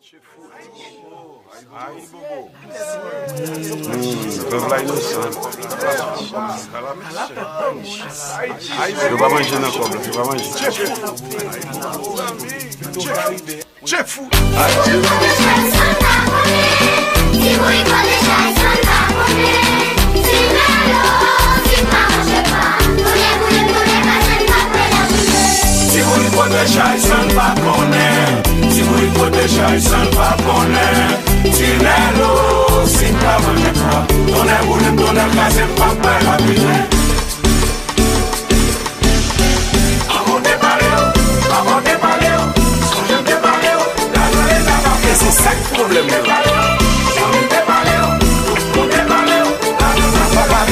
Aí, bobo. Vamos lá, inocente. Eu vou manger na cobra, eu vou manger. Tchê fou. Si vous lui protégez, ça ne va connaître. Si vous lui protégez, ça ne va connaître. Si l'eau, si pas manger pas. Ton air voulu, ton air cassé, pas pas rapide. Avant de parler, sans jamais parler, la journée n'a pas fait. C'est ça le problème.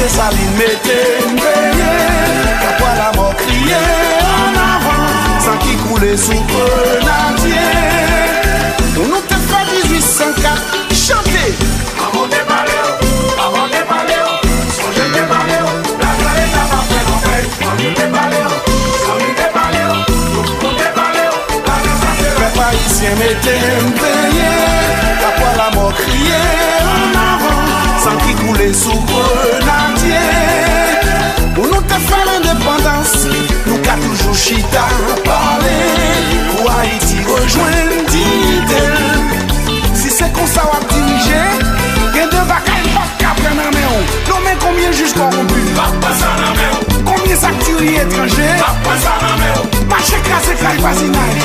Saline mettez qu'après la mort crier en avant sans qui couler sous grenadier. Nous te fait 1804 chanter. Avant de parler, sans jamais parler, la journée n'a pas fait l'enfer. Avant de parler, les Parisiens mettez qu'après la mort crier en avant sans qui couler sous grenadier. Pour nous te faire l'indépendance, nous qu'a toujours chita parler. Pour Haïti rejoindre dignité. Si c'est comme ça on va diriger, il y a deux bagailles pas qu'à prendre en main. Non mais combien juges corrompus? Combien d'acteurs étrangers? Marché crasé, caille voisinage.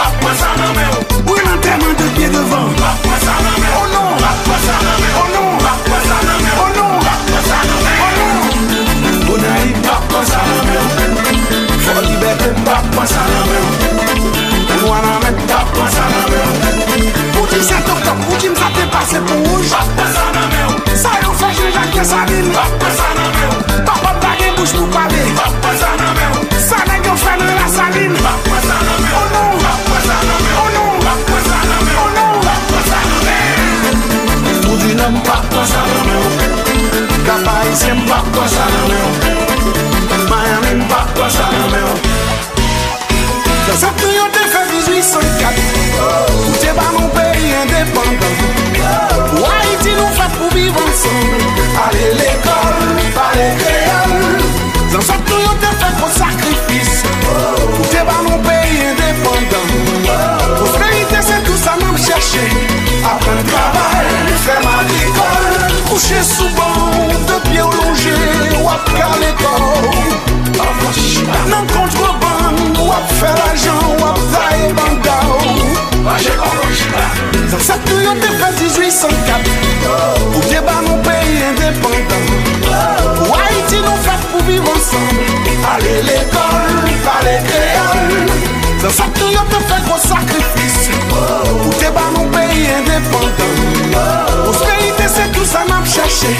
Oui, l'enterrement de pied devant. Oh non, oh non, oh non. Bonaï, pas ça la main. Faut liberté, pas ça la main. Moi la main, pas ça la main. Pour 17 octobre, pour qui m'sa t'est passé pour rouge. Pas ça la main. Ça y en fait, j'ai Jacques Saline. Pas ça la main. Papa baguette bouche pour parler. Pas ça la main. Ça n'est qu'un fait dans la saline. Pas ça la main. Oh non, pas ça la main. Oh non, pas ça la main. Oh non, pas ça la main. Pour du nom, pas ça la main. Haïtien pas quoi ça la main. Miami pas quoi ça la main. Dans cette période de fait 1804, tout est pas mon pays indépendant. Haïti nous fait pour vivre ensemble. Aller l'école, parler créole. Dans cette période de fait gros sacrifice, tout est pas mon pays indépendant. Prospérité c'est tout ça même chercher. Apprendre travail, faire agricole. Coucher sous banc, de pied au longer, ou à faire l'école. Non contrebande, ou à faire l'argent, ou à tailler bandao. Dans cette période de fait 1804, pour débat mon pays indépendant. Pour Haïti nous fait pour vivre ensemble. Aller l'école, parler créole. Dans cette période de fait gros sacrifice, pour débat mon pays indépendant. Prospérité c'est tout ça m'a cherché.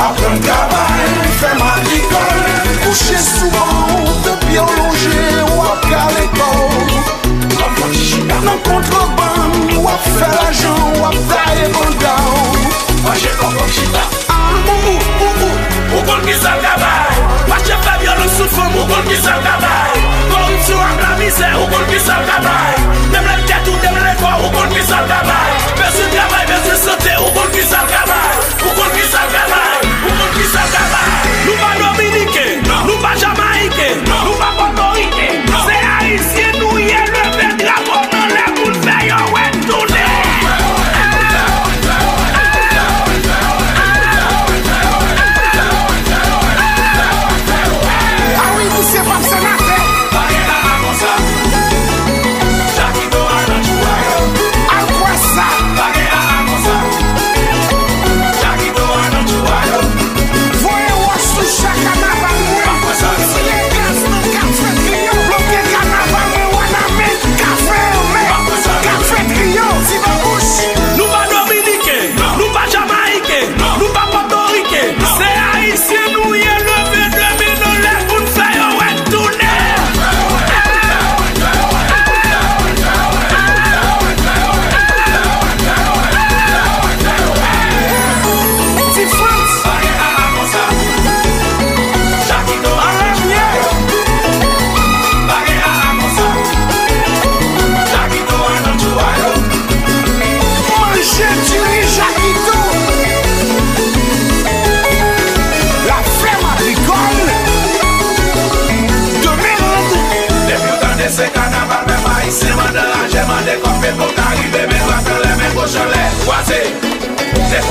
Apprendre travail, faire agricole. Coucher souvent, de pied au loger, ou à faire l'école. Non contrebande, ou à faire l'argent, ou à tailler bandao. Ou kon ki sa travail, pas chef la violence sous forme, ou kon ki sa travail. Corruption avec la misère, ou kon ki sa travail. Même les têtes ou même les corps, ou kon ki sa travail. Personne travail, personne santé, ou kon ki sa travail. Ou kon ki sa travail, ou kon ki sa travail. Nous pas dominicains, nous pas jamaïcains, nous pas portoricains. C'est haïtien, nous y est le fait drapeau dans les boules veillants, ouais, tourner. C'est pas sénateur.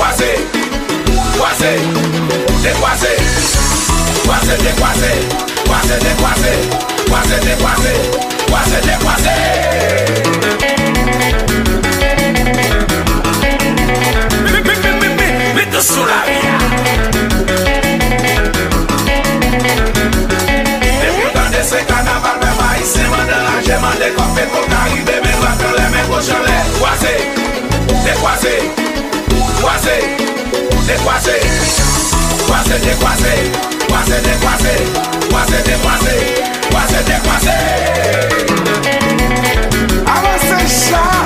décroisé, croisé, décroisé, croisé, décroisé, croisé, décroisé, croisé, décroisé, croisé, décroisé. Mets sous la vie. C'est carnaval, mais haïtien, j'ai mandé qu'on fait ton caribé, mais doit dans les mains gauche en l'air. Croisé, décroisé, croisé, décroisé, croisé, décroisé, croisé, décroisé, croisé, décroisé, croisé, décroisé. Avancez chat.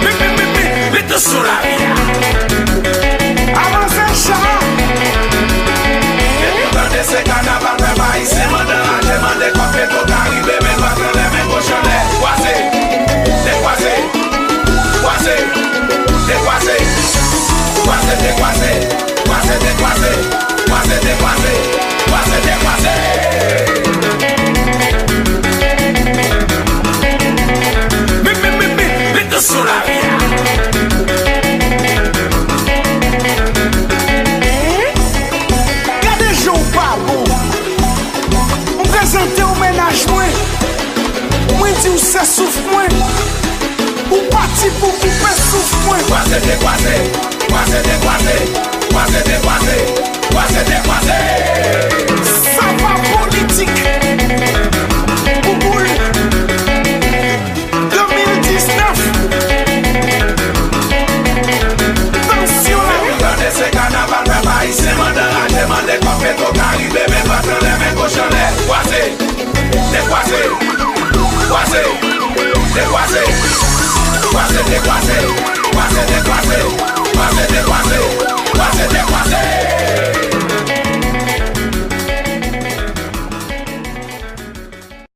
Mets sous la vie. Avancez chat. C'est carnaval, mais haïtien, j'ai mandé qu'on fait ton caribé, mais doit dans les mains gauche en l'air. Croisé, décroisé, croisé, décroisé, croisé, décroisé, croisé, décroisé, croisé, décroisé, croisé, décroisé. Mets sous la vie. Présenter au ménage moi dis où c'est souffle moi ou parti pour couper souffle moi. Croisé, décroisé, croisé, décroisé, croisé, décroisé, croisé, décroisé. Ça va politique Bouboule 2019. Attention là. Regardez ce carnaval, mais haïtien, j'ai mandé qu'on fait ton caribé, mais doit dans les mains gauche en l'air. Croisé, décroisé, croisé, décroisé, croisé, décroisé, croisé, décroisé, croisé, décroisé,